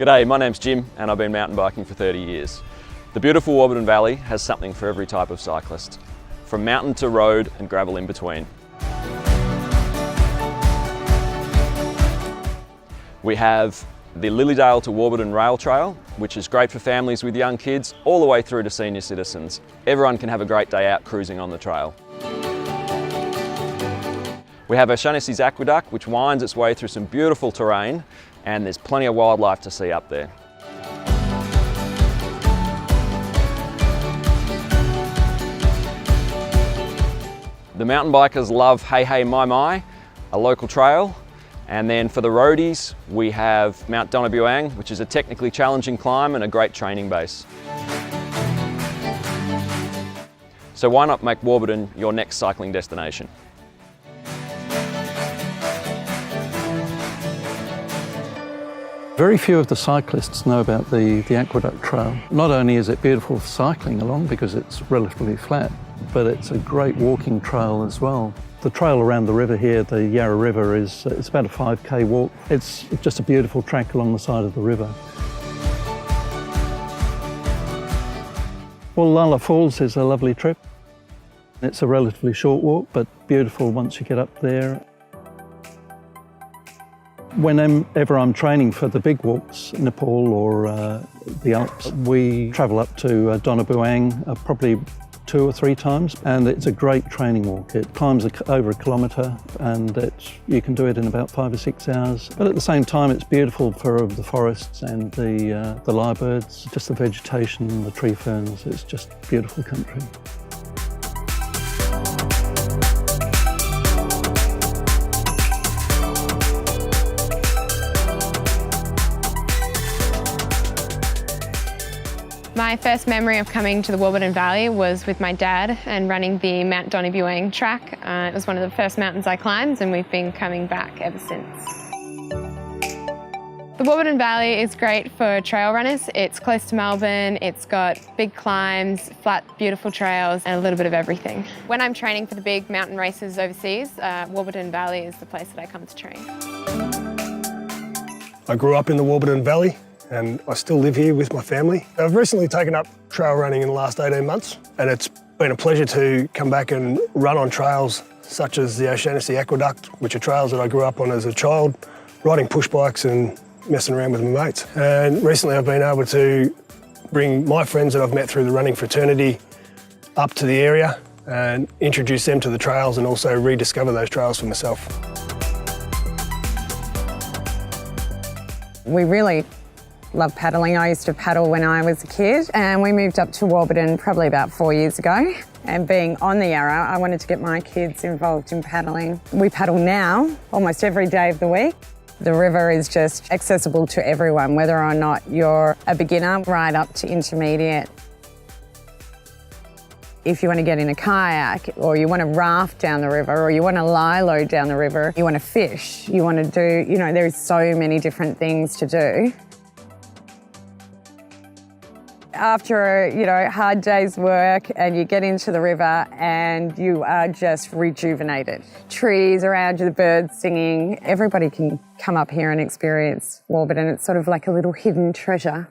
G'day, my name's Jim and I've been mountain biking for 30 years. The beautiful Warburton Valley has something for every type of cyclist, from mountain to road and gravel in between. We have the Lilydale to Warburton Rail Trail, which is great for families with young kids, all the way through to senior citizens. Everyone can have a great day out cruising on the trail. We have O'Shaughnessy's Aqueduct, which winds its way through some beautiful terrain, and there's plenty of wildlife to see up there. The mountain bikers love Hey Hey My My, a local trail. And then for the roadies, we have Mount Donabuang, which is a technically challenging climb and a great training base. So why not make Warburton your next cycling destination? Very few of the cyclists know about the Aqueduct Trail. Not only is it beautiful for cycling along because it's relatively flat, but it's a great walking trail as well. The trail around the river here, the Yarra River, it's about a 5k walk. It's just a beautiful track along the side of the river. Well, Lala Falls is a lovely trip. It's a relatively short walk, but beautiful once you get up there. Whenever I'm training for the big walks, Nepal or the Alps, we travel up to Donabuang probably 2 or 3 times, and it's a great training walk. It climbs over a kilometre and you can do it in about 5 or 6 hours. But at the same time, it's beautiful for the forests and the lyrebirds, just the vegetation, the tree ferns. It's just beautiful country. My first memory of coming to the Warburton Valley was with my dad and running the Mount Donabuang track. It was one of the first mountains I climbed, and we've been coming back ever since. The Warburton Valley is great for trail runners. It's close to Melbourne, it's got big climbs, flat, beautiful trails, and a little bit of everything. When I'm training for the big mountain races overseas, Warburton Valley is the place that I come to train. I grew up in the Warburton Valley, and I still live here with my family. I've recently taken up trail running in the last 18 months, and it's been a pleasure to come back and run on trails such as the O'Shaughnesy Aqueduct, which are trails that I grew up on as a child, riding push bikes and messing around with my mates. And recently I've been able to bring my friends that I've met through the running fraternity up to the area and introduce them to the trails and also rediscover those trails for myself. We really love paddling. I used to paddle when I was a kid, and we moved up to Warburton probably about 4 years ago. And being on the Yarra, I wanted to get my kids involved in paddling. We paddle now almost every day of the week. The river is just accessible to everyone, whether or not you're a beginner right up to intermediate. If you want to get in a kayak, or you want to raft down the river, or you want to lie low down the river, you want to fish, you want to do, there's so many different things to do. After a hard day's work and you get into the river and you are just rejuvenated. Trees around you, the birds singing. Everybody can come up here and experience Warburton. It's sort of like a little hidden treasure.